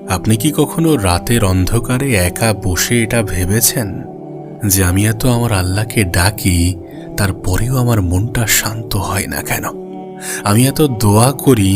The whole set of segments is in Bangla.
আপনি কি কখনো রাতের অন্ধকারে একা বসে এটা ভেবেছেন যে আমি এত আমার আল্লাহকে ডাকি, তারপরেও আমার মনটা শান্ত হয় না কেন? আমি এত দোয়া করি,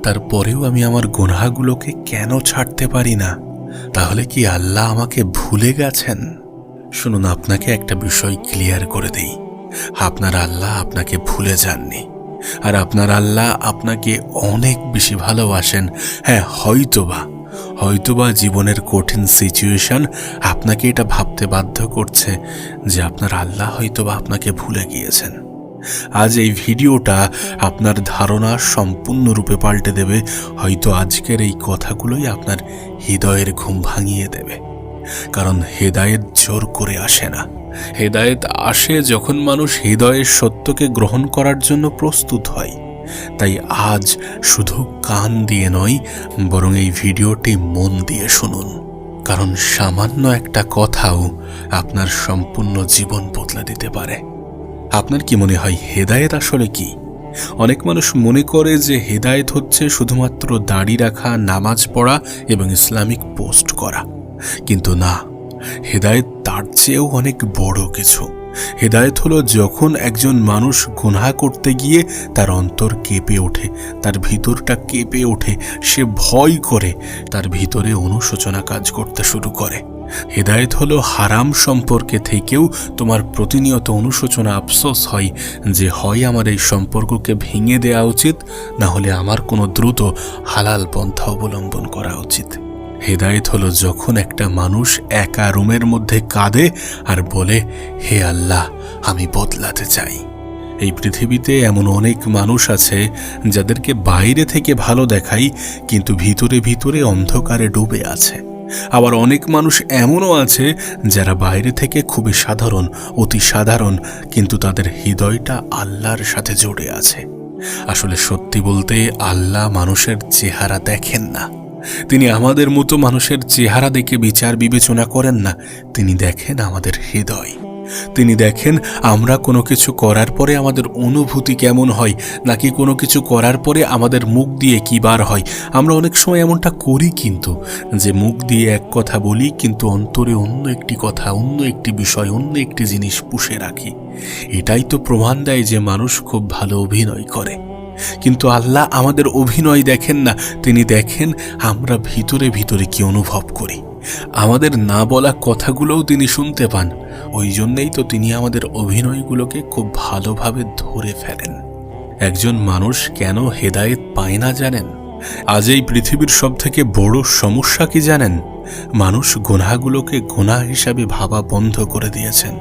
তারপরেও আমি আমার গুনাহগুলোকে কেন ছাড়তে পারি না? তাহলে কি আল্লাহ আমাকে ভুলে গেছেন? শুনুন, আপনাকে একটা বিষয় ক্লিয়ার করে দেই। আপনার আল্লাহ আপনাকে ভুলে যাননি, আর আপনার আল্লাহ আপনাকে অনেক বেশি ভালোবাসেন। হ্যাঁ, হয়তোবা জীবনের কঠিন সিচুয়েশন আপনাকে এটা ভাবতে বাধ্য করছে যে আপনার আল্লাহ হয়তোবা আপনাকে ভুলে গিয়েছেন। আজ এই ভিডিওটা আপনার ধারণা সম্পূর্ণরূপে পাল্টে দেবে। হয়তো আজকের এই কথাগুলোই আপনার হৃদয়ের ঘুম ভাঙিয়ে দেবে। কারণ হেদায়েত জোর করে আসে না, হেদায়েত আসে যখন মানুষ হৃদয়ের সত্যকে গ্রহণ করার জন্য প্রস্তুত হয়। তাই আজ শুধু কান দিয়ে নয়, বরং এই ভিডিওটি মন দিয়ে শুনুন। কারণ সামান্য একটা কথাও আপনার সম্পূর্ণ জীবন বদলে দিতে পারে। আপনার কি মনে হয় হেদায়েত আসলে কি? অনেক মানুষ মনে করে যে হেদায়েত হচ্ছে শুধুমাত্র দাড়ি রাখা, নামাজ পড়া এবং ইসলামিক পোস্ট করা। কিন্তু না, হেদায়েত তার চেয়েও অনেক বড় কিছু। হেদায়েত হলো যখন একজন মানুষ গুনাহ করতে গিয়ে তার অন্তর কেঁপে ওঠে, তার ভিতরটা কেঁপে ওঠে, সে ভয় করে, তার ভিতরে অনুশোচনা কাজ করতে শুরু করে। হেদায়েত হলো হারাম সম্পর্কে থেকেও তোমার প্রতিনিয়ত অনুশোচনা, আফসোস হয় যে হয় আমার এই সম্পর্ককে ভেঙে দেওয়া উচিত, না হলে আমার কোনো দ্রুত হালাল পন্থা অবলম্বন করা উচিত। হেদায়েত হলো যখন একটা মানুষ একা রুমের মধ্যে কাঁদে আর বলে, হে আল্লাহ, আমি বদলাতে চাই। এই পৃথিবীতে এমন অনেক মানুষ আছে যাদেরকে বাইরে থেকে ভালো দেখাই, কিন্তু ভিতরে ভিতরে অন্ধকারে ডুবে আছে। আবার অনেক মানুষ এমনও আছে যারা বাইরে থেকে খুবই সাধারণ, অতি সাধারণ, কিন্তু তাদের হৃদয়টা আল্লাহর সাথে জড়ে আছে। আসলে সত্যি বলতে আল্লাহ মানুষের চেহারা দেখেন না। তিনি আমাদের মতো মানুষের চেহারা দেখে বিচার বিবেচনা করেন না। তিনি দেখেন আমাদের হৃদয়। তিনি দেখেন আমরা কোনো কিছু করার পরে আমাদের অনুভূতি কেমন হয়, নাকি কোনো কিছু করার পরে আমাদের মুখ দিয়ে কি বার হয়। আমরা অনেক সময় এমনটা করি কিন্তু, যে মুখ দিয়ে এক কথা বলি কিন্তু অন্তরে অন্য একটি কথা, অন্য একটি বিষয়, অন্য একটি জিনিস পুষে রাখি। এটাই তো প্রমাণ দেয় যে মানুষ খুব ভালো অভিনয় করে। কিন্তু আল্লাহ আমাদের অভিনয় দেখেন না, তিনি দেখেন আমরা ভিতরে ভিতরে কি অনুভব করি। আমাদের না বলা কথাগুলোও তিনি শুনতে পান। ওই জন্যেই তো তিনি আমাদের অভিনয়গুলোকে খুব ভালোভাবে ধরে ফেলেন। একজন মানুষ কেন হেদায়েত পায় না জানেন? আজ এই পৃথিবীর সবথেকে বড় সমস্যা কি জানেন? মানুষ গুনাহগুলোকে গুনাহ হিসাবে ভাবা বন্ধ করে দিয়েছেন।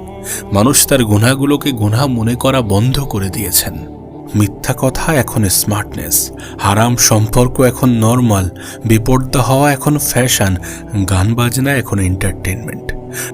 মানুষ তার গুনাহগুলোকে গুনাহ মনে করা বন্ধ করে দিয়েছেন। মিথ্যা কথা এখন স্মার্টনেস, হারাম সম্পর্ক এখন নর্মাল, বেপর্দা হওয়া এখন ফ্যাশন, গান বাজনা এখন এন্টারটেনমেন্ট।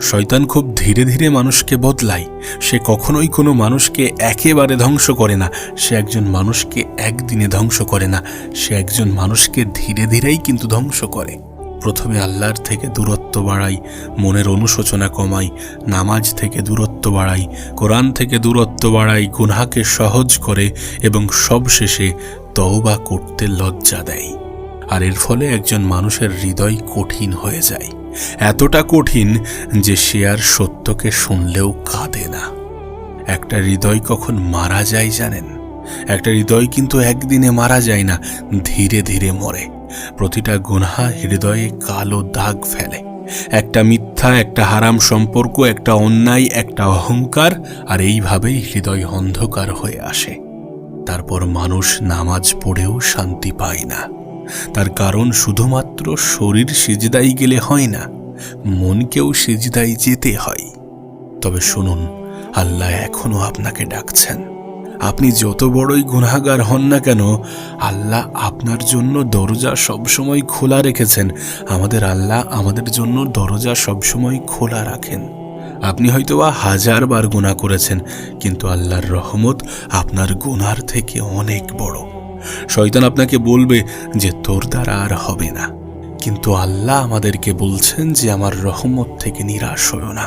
শয়তান খুব ধীরে ধীরে মানুষকে বদলায়। সে কখনোই কোনো মানুষকে একেবারে ধ্বংস করে না। সে একজন মানুষকে একদিনে ধ্বংস করে না, সে একজন মানুষকে ধীরে ধীরেই কিন্তু ধ্বংস করে। প্রথমে আল্লাহর থেকে দূরত্ব বাড়াই, মনের অনুশোচনা কমাই, নামাজ থেকে দূরত্ব বাড়াই, কোরআন থেকে দূরত্ব বাড়াই, গুনাহকে সহজ করে এবং সবশেষে তওবা করতে লজ্জা দেয়। আর এর ফলে একজন মানুষের হৃদয় কঠিন হয়ে যায়, এতটা কঠিন যে সে আর সত্যকে শুনলেও কাঁদে না। একটা হৃদয় কখন মারা যায় জানেন? একটা হৃদয় কিন্তু একদিনে মারা যায় না, ধীরে ধীরে মরে। প্রতিটা গুনাহ হৃদয়ে কালো দাগ ফেলে। একটা মিথ্যা, একটা হারাম সম্পর্ক, একটা অন্যায়, একটা অহংকার, আর এইভাবেই হৃদয় অন্ধকার হয়ে আসে। তারপর মানুষ নামাজ পড়েও শান্তি পায় না। তার কারণ শুধুমাত্র শরীর সিজদায় গেলে হয় না, মনকেও সিজদায় যেতে হয়। তবে শুনুন, আল্লাহ এখনো আপনাকে ডাকছেন। আপনি যত বড়ই গুনাহগার হন না কেন, আল্লাহ আপনার জন্য দরজা সবসময় খোলা রেখেছেন। আমাদের আল্লাহ আমাদের জন্য দরজা সবসময় খোলা রাখেন। আপনি হয়তোবা 1000 বার গুনাহ করেছেন, কিন্তু আল্লাহর রহমত আপনার গুনার থেকে অনেক বড়। শয়তান আপনাকে বলবে যে তোর দ্বারা আর হবে না, কিন্তু আল্লাহ আমাদেরকে বলছেন যে আমার রহমত থেকে নিরাশ হও না।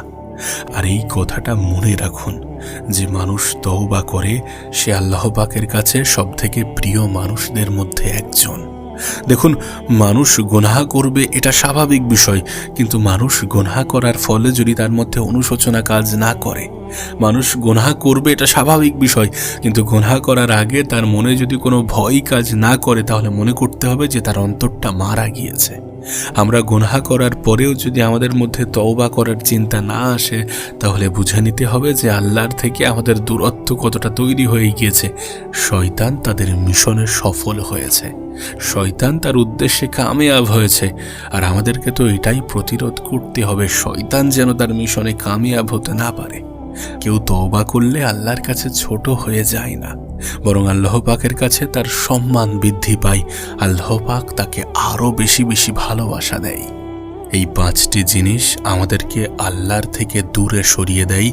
আর এই কথাটা মনে রাখুন, যে মানুষ তওবা করে সে আল্লাহ পাকের কাছে সবথেকে প্রিয় মানুষদের মধ্যে একজন। দেখুন, মানুষ গুনাহ করবে এটা স্বাভাবিক বিষয়, কিন্তু মানুষ গুনাহ করার ফলে যদি তার মধ্যে অনুশোচনা কাজ না করে, মানুষ গুনাহ করবে এটা স্বাভাবিক বিষয়, কিন্তু গুনাহ করার আগে তার মনে যদি কোনো ভয় কাজ না করে, তাহলে মনে করতে হবে যে তার অন্তরটা মারা গিয়েছে। আমরা গুনাহ করার পরেও যদি আমাদের মধ্যে তওবা করার চিন্তা না আসে, তাহলে বুঝে নিতে হবে যে আল্লাহর থেকে আমাদের দূরত্ব কতটা তৈরি হয়ে গিয়েছে। শয়তান তাদের মিশনে সফল হয়েছে, শয়তান তার উদ্দেশ্যে কামিয়াব হয়েছে, আর আমাদেরকে তো এটাই প্রতিরোধ করতে হবে, শয়তান যেন তার মিশনে কামিয়াব হতে না পারে। কেউ তওবা করলে আল্লাহর কাছে ছোট হয়ে যায় না, বরং আল্লাহ পাকের কাছে তার সম্মান বৃদ্ধি পায়। আল্লাহ পাক তাকে আরো বেশি বেশি ভালোবাসা দেয়। এই 5টি জিনিস আমাদেরকে আল্লাহর থেকে দূরে সরিয়ে দেয়,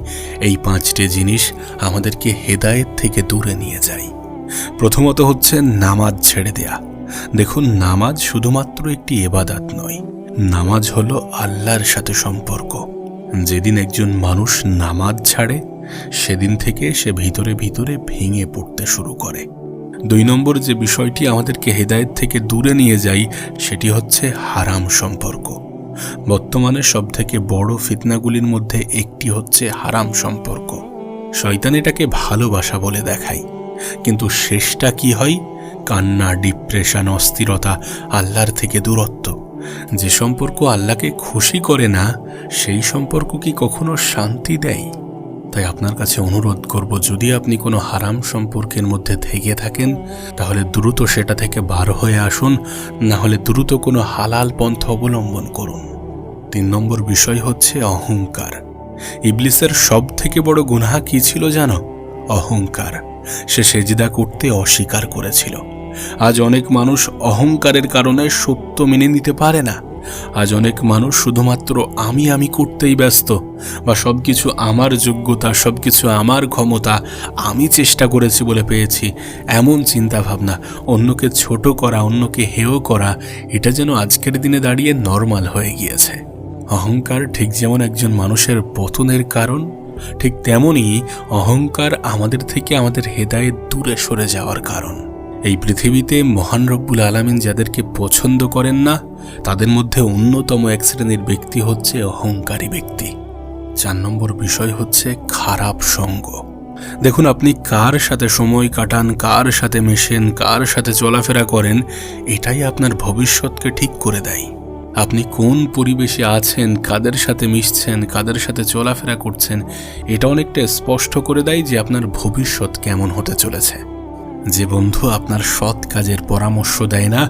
এই 5টি জিনিস আমাদেরকে হেদায়েত থেকে দূরে নিয়ে যায়। প্রথমত হচ্ছে নামাজ ছেড়ে দেয়া। দেখুন, নামাজ শুধুমাত্র একটি ইবাদত নয়, নামাজ হলো আল্লাহর সাথে সম্পর্ক। যেদিন একজন মানুষ নামাজ ছাড়ে, সেদিন থেকে সে ভিতরে ভিতরে ভেঙে পড়তে শুরু করে। 2 নম্বর যে বিষয়টি আমাদেরকে হেদায়েত থেকে দূরে নিয়ে যায়, সেটি হচ্ছে হারাম সম্পর্ক। বর্তমানে সবথেকে বড় ফিতনাগুলির মধ্যে একটি হচ্ছে হারাম সম্পর্ক। শয়তান এটাকে ভালোবাসা বলে দেখায়, কিন্তু শেষটা কি হয়? কান্না, ডিপ্রেশন, অস্থিরতা, আল্লাহর থেকে দূরত্ব। যে সম্পর্ক আল্লাহকে খুশি করে না, সেই সম্পর্ক কি কখনো শান্তি দেয়? তাই আপনার কাছে অনুরোধ করব, যদি আপনি কোনো হারাম সম্পর্কের মধ্যে থেকে থাকেন, তাহলে দ্রুত সেটা থেকে বার হয়ে আসুন, না হলে দ্রুত কোনো হালাল পন্থা অবলম্বন করুন। 3 নম্বর বিষয় হচ্ছে অহংকার। ইবলিসের সব থেকে বড় গুনাহ কি ছিল জানো? অহংকার। সে সেজদা করতে অস্বীকার করেছিল। আজ অনেক মানুষ অহংকারের কারণে সত্য মেনে নিতে পারে না। আজ অনেক মানুষ শুধুমাত্র আমি আমি করতেই ব্যস্ত, বা সবকিছু আমার যোগ্যতা, সবকিছু আমার ক্ষমতা, আমি চেষ্টা করেছি বলে পেয়েছি, এমন চিন্তা ভাবনা, অন্যকে ছোট করা, অন্যকে হেয় করা, এটা যেন আজকের দিনে দাঁড়িয়ে নর্মাল হয়ে গিয়েছে। অহংকার ঠিক যেমন একজন মানুষের পতনের কারণ, ঠিক তেমনি অহংকার আমাদের থেকে আমাদের হেদায়েত দূরে সরে যাওয়ার কারণ। এই পৃথিবীতে মহান রব্বুল আলামিন যাদেরকে পছন্দ করেন না, তাদের মধ্যে অন্যতম এক শ্রেণীর ব্যক্তি হচ্ছে অহংকারী ব্যক্তি। 4 নম্বর বিষয় হচ্ছে খারাপ সঙ্গ। দেখুন, আপনি কার সাথে সময় কাটান, কার সাথে মেশেন, কার সাথে চলাফেরা করেন, এটাই আপনার ভবিষ্যৎকে ঠিক করে দেয়। আপনি কোন পরিবেশে আছেন, কাদের সাথে মিশছেন, কাদের সাথে চলাফেরা করছেন, এটা অনেকটা স্পষ্ট করে দেয় যে আপনার ভবিষ্যৎ কেমন হতে চলেছে। যে বন্ধু আপনার সৎ কাজের পরামর্শ দেয় না,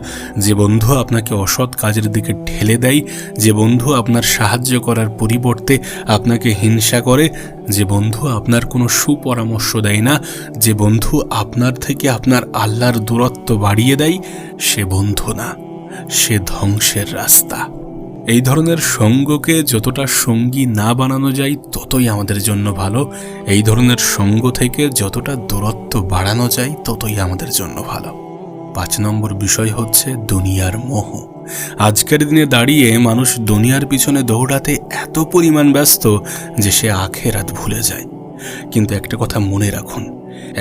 যে বন্ধু আপনাকে অসৎ কাজের দিকে ঠেলে দেয়, যে বন্ধু আপনার সাহায্য করার পরিবর্তে আপনাকে হিংসা করে, যে বন্ধু আপনার কোনো সুপরামর্শ দেয় না, যে বন্ধু আপনার থেকে আপনার আল্লাহর দূরত্ব বাড়িয়ে দেয়, সে বন্ধু না, সে ধ্বংসের রাস্তা। এই ধরনের সঙ্গকে যতটা সঙ্গী না বানানো যায়, ততই আমাদের জন্য ভালো। এই ধরনের সঙ্গ থেকে যতটা দূরত্ব বাড়ানো যায়, ততই আমাদের জন্য ভালো। 5 নম্বর বিষয় হচ্ছে দুনিয়ার মোহ। আজকের দিনে দাঁড়িয়ে মানুষ দুনিয়ার পিছনে দৌড়াতে এত পরিমাণ ব্যস্ত যে সে আখিরাত ভুলে যায়। কিন্তু একটা কথা মনে রাখুন,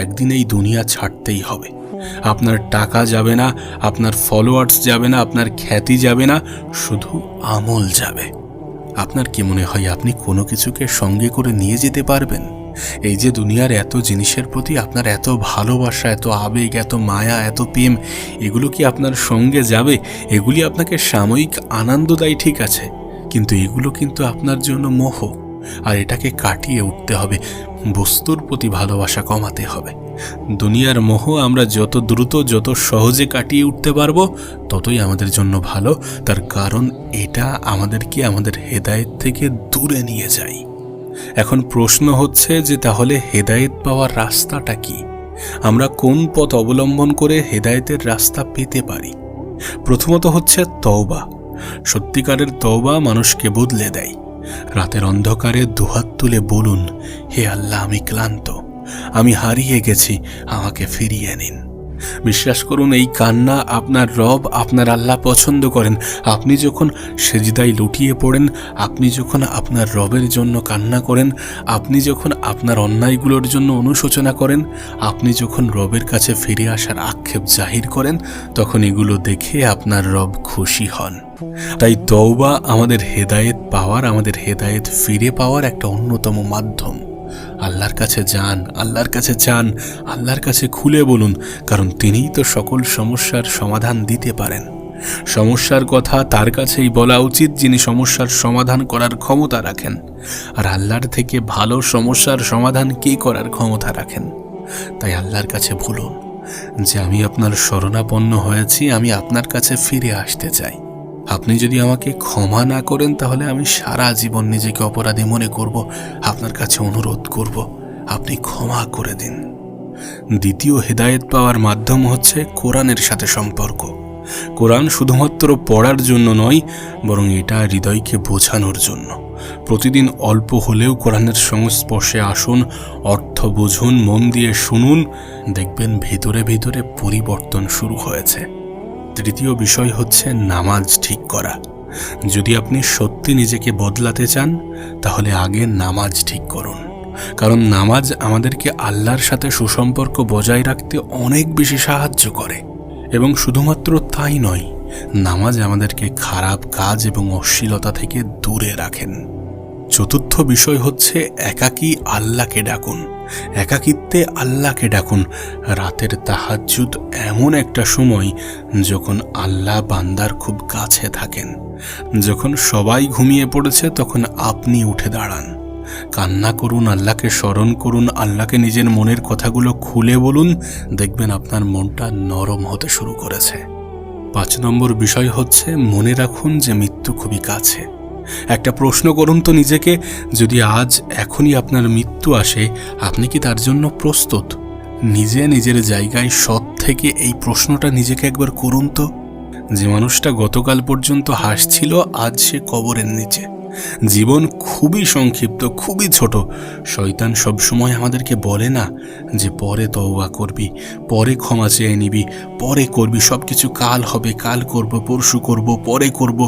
একদিন এই দুনিয়া ছাড়তেই হবে। আপনার টাকা যাবে না, আপনার ফলোয়ার্স যাবে না, আপনার খ্যাতি যাবে না, শুধু আমল যাবে। আপনার কি মনে হয় আপনি কোনো কিছুকে সঙ্গে করে নিয়ে যেতে পারবেন? এই যে দুনিয়ার এত জিনিসের প্রতি আপনার এত ভালোবাসা, এত আবেগ, এত মায়া, এত প্রেম, এগুলো কি আপনার সঙ্গে যাবে? এগুলি আপনাকে সাময়িক আনন্দ দেয়, ঠিক আছে, কিন্তু এগুলো কিন্তু আপনার জন্য মোহ, আর এটাকে কাটিয়ে উঠতে হবে। বস্তুর প্রতি ভালোবাসা কমাতে হবে। দুনিয়ার মোহ আমরা যত দ্রুত, যত সহজে কাটিয়ে উঠতে পারবো, ততই আমাদের জন্য ভালো। তার কারণ এটা আমাদেরকে আমাদের হেদায়েত থেকে দূরে নিয়ে যায়। এখন প্রশ্ন হচ্ছে যে তাহলে হেদায়েত পাওয়ার রাস্তাটা কি? আমরা কোন পথ অবলম্বন করে হেদায়েতের রাস্তা পেতে পারি? প্রথমত হচ্ছে তওবা। সত্যিকারের তওবা মানুষকে বদলে দেয়। রাতের অন্ধকারে দুহাত তুলে বলুন, হে আল্লাহ, আমি ক্লান্ত, আমি হারিয়ে গেছি, আমাকে ফিরিয়ে নিন। বিশ্বাস করুন, এই কান্না আপনার রব, আপনার আল্লাহ পছন্দ করেন। আপনি যখন সেজদায় লুটিয়ে পড়েন, আপনি যখন আপনার রবের জন্য কান্না করেন, আপনি যখন আপনার অন্যায়গুলোর জন্য অনুশোচনা করেন, আপনি যখন রবের কাছে ফিরে আসার আক্ষেপ জাহির করেন, তখন এগুলো দেখে আপনার রব খুশি হন। তাই তওবা আমাদের হেদায়েত পাওয়ার, আমাদের হেদায়েত ফিরে পাওয়ার একটা অন্যতম মাধ্যম। আল্লাহর কাছে যান, আল্লাহর কাছে চান, আল্লাহর কাছে খুলে বলুন, কারণ তিনিই তো সকল সমস্যার সমাধান দিতে পারেন। সমস্যার কথা তার কাছেই বলা উচিত, যিনি সমস্যার সমাধান করার ক্ষমতা রাখেন। আর আল্লাহর থেকে ভালো সমস্যার সমাধান কে করার ক্ষমতা রাখেন? তাই আল্লাহর কাছে বলুন যে আমি আপনার শরণাপন্ন হয়েছি, আমি আপনার কাছে ফিরে আসতে চাই। আপনি যদি আমাকে ক্ষমা না করেন, তাহলে আমি সারা জীবন নিজেকে অপরাধী মনে করব, আপনার কাছে অনুরোধ করব আপনি ক্ষমা করে দিন। দ্বিতীয় হেদায়েত পাওয়ার মাধ্যম হচ্ছে কোরআনের সাথে সম্পর্ক। কোরআন শুধুমাত্র পড়ার জন্য নয়, বরং এটা হৃদয়কে বোঝানোর জন্য। প্রতিদিন অল্প হলেও কোরআনের সংস্পর্শে আসুন, অর্থ বুঝুন, মন দিয়ে শুনুন, দেখবেন ভিতরে ভিতরে পরিবর্তন শুরু হয়েছে। তৃতীয় বিষয় হচ্ছে নামাজ ঠিক করা। যদি আপনি সত্যি নিজেকে বদলাতে চান, তাহলে আগে নামাজ ঠিক করুন। কারণ নামাজ আমাদেরকে আল্লাহর সাথে সুসম্পর্ক বজায় রাখতে অনেক বেশি সাহায্য করে। এবং শুধুমাত্র তাই নয়, নামাজ আমাদেরকে খারাপ কাজ এবং অশ্লীলতা থেকে দূরে রাখেন। চতুর্থ বিষয় হচ্ছে একাকী আল্লাহকে ডাকুন। একাকিত্বে আল্লাহকে ডাকুন। রাতের তাহাজ্জুদ এমন একটা সময় যখন আল্লাহ বান্দার খুব কাছে থাকেন। যখন সবাই ঘুমিয়ে পড়েছে, তখন আপনি উঠে দাঁড়ান, কান্না করুন, আল্লাহকে স্মরণ করুন, আল্লাহকে নিজের মনের কথাগুলো খুলে বলুন, দেখবেন আপনার মনটা নরম হতে শুরু করেছে। 5 নম্বর বিষয় হচ্ছে মনে রাখুন যে মৃত্যু খুবই কাছে। একটা প্রশ্ন করুন তো নিজেকে, যদি আজ এখনই আপনার মৃত্যু আসে, আপনি কি তার জন্য প্রস্তুত? নিজে নিজের জায়গায় সৎ থেকে এই প্রশ্নটা নিজেকে একবার করুন তো। যে মানুষটা গতকাল পর্যন্ত হাসছিল, আজ সে কবরের নিচে। জীবন খুবই সংক্ষিপ্ত, খুবই ছোট। শয়তান সবসময় আমাদেরকে বলে না যে পরে তওবা করবি, পরে ক্ষমা চেয়ে নিবি, পরে করবি, সবকিছু কাল হবে, কাল করব, পরশু করব, পরে করব,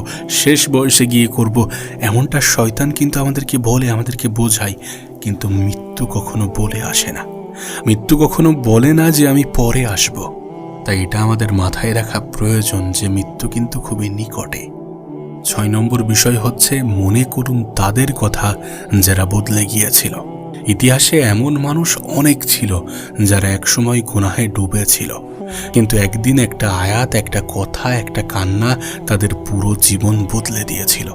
শেষ বয়সে গিয়ে করব। এমনটা শয়তান কিন্তু আমাদেরকে বলে, আমাদেরকে বোঝায়। কিন্তু মৃত্যু কখনো বলে আসে না। মৃত্যু কখনো বলে না যে আমি পরে আসব। তাই এটা আমাদের মাথায় রাখা প্রয়োজন যে মৃত্যু কিন্তু খুবই নিকটে। 6 নম্বর বিষয় হচ্ছে মনে করুন তাদের কথা যারা বদলে গিয়েছিল। ইতিহাসে এমন মানুষ অনেক ছিল যারা একসময় গুনাহে ডুবেছিল, কিন্তু একদিন একটা আয়াত, একটা কথা, একটা কান্না তাদের পুরো জীবন বদলে দিয়েছিল।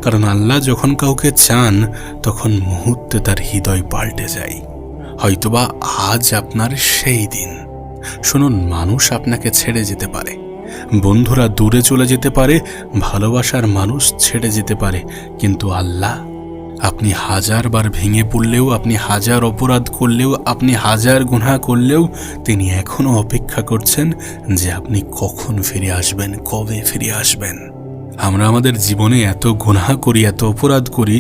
কারণ আল্লাহ যখন কাউকে চান, তখন মুহূর্তে তার হৃদয় পাল্টে যায়। হয়তোবা আজ আপনার সেই দিন। শুনুন, মানুষ আপনাকে ছেড়ে যেতে পারে, বন্ধুরা দূরে চলে যেতে পারে, ভালোবাসার মানুষ ছেড়ে যেতে পারে, কিন্তু আল্লাহ, আপনি 1000 বার ভেঙে পড়লেও, আপনি 1000 অপরাধ করলেও, আপনি 1000 গুনাহ করলেও, তিনি এখনো অপেক্ষা করছেন যে আপনি কখন ফিরে আসবেন, কবে ফিরে আসবেন। আমরা আমাদের জীবনে এত গুনাহ করি, এত অপরাধ করি,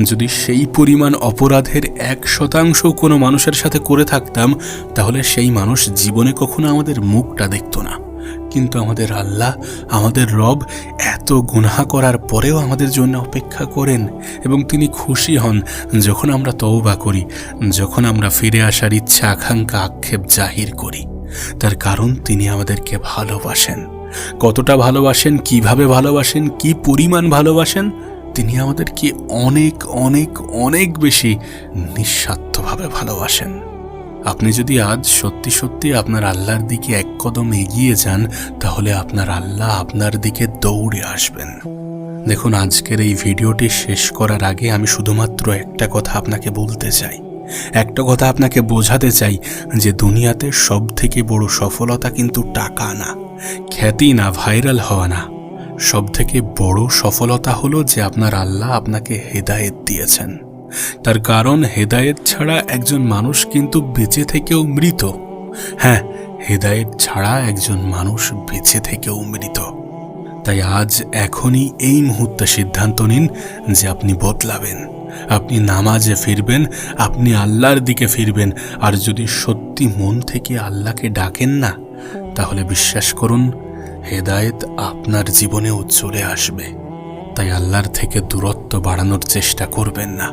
যদি সেই পরিমাণ অপরাধের 1% কোনো মানুষের সাথে করে থাকতাম, তাহলে সেই মানুষ জীবনে কখনো আমাদের মুখটা দেখতো না। কিন্তু আমাদের আল্লাহ, আমাদের রব এত গুনাহ করার পরেও আমাদের জন্য অপেক্ষা করেন এবং তিনি খুশি হন যখন আমরা তওবা করি, যখন আমরা ফিরে আসার ইচ্ছা, আকাঙ্ক্ষা, আক্ষেপ জাহির করি। তার কারণ তিনি আমাদেরকে ভালোবাসেন। কতটা ভালোবাসেন, কিভাবে ভালোবাসেন, কি পরিমাণ ভালোবাসেন, তিনি আমাদেরকে অনেক অনেক অনেক বেশি নিঃস্বার্থভাবে ভালোবাসেন। আপনি যদি আজ সত্যি সত্যি আপনার আল্লাহর দিকে এক কদম এগিয়ে যান, তাহলে আপনার আল্লাহ আপনার দিকে দৌড়ে আসবেন। দেখুন, আজকের এই ভিডিওটি শেষ করার আগে আমি শুধুমাত্র একটা কথা আপনাকে বলতে চাই, একটা কথা আপনাকে বোঝাতে চাই, যে দুনিয়াতে সব থেকে বড় সফলতা কিন্তু টাকা না, খ্যাতি না, ভাইরাল হওয়া না। সব থেকে বড় সফলতা হলো যে আপনার আল্লাহ আপনাকে হেদায়েত দিয়েছেন। তার কারণ হেদায়েত ছাড়া একজন মানুষ কিন্তু বেঁচে থেকেও মৃত। হ্যাঁ, হেদায়েত ছাড়া একজন মানুষ বেঁচে থেকেও মৃত। তাই আজ এখনই এই মুহূর্তে সিদ্ধান্ত নিন যে আপনি বদলাবেন, আপনি নামাজে ফিরবেন, আপনি আল্লাহর দিকে ফিরবেন। আর যদি সত্যি মন থেকে আল্লাহকে ডাকেন না, তাহলে বিশ্বাস করুন, হেদায়েত আপনার জীবনেও চলে আসবে। তাই আল্লাহর থেকে দূরত্ব বাড়ানোর চেষ্টা করবেন না।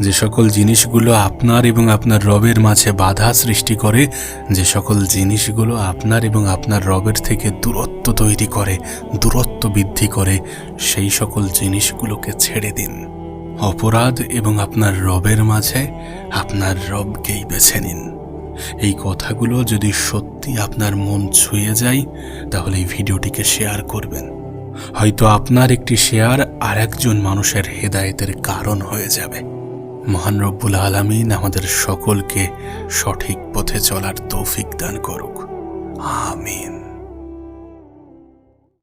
যে সকল জিনিসগুলো আপনার এবং আপনার রবের মাঝে বাধা সৃষ্টি করে, যে সকল জিনিসগুলো আপনার এবং আপনার রবের থেকে দূরত্ব তৈরি করে, দূরত্ব বৃদ্ধি করে, সেই সকল জিনিসগুলোকে ছেড়ে দিন। অপরাধ এবং আপনার রবের মাঝে আপনার রবকেই বেছে নিন। এই কথাগুলো যদি সত্যি আপনার মন ছুঁয়ে যায়, তাহলে এই ভিডিওটিকে শেয়ার করবেন। হয়তো আপনার একটি শেয়ার আর একজন মানুষের হেদায়েতের কারণ হয়ে যাবে। মহান রব্বুল আলামিন আমাদের সকলকে সঠিক পথে চলার তৌফিক দান করুক। আমিন।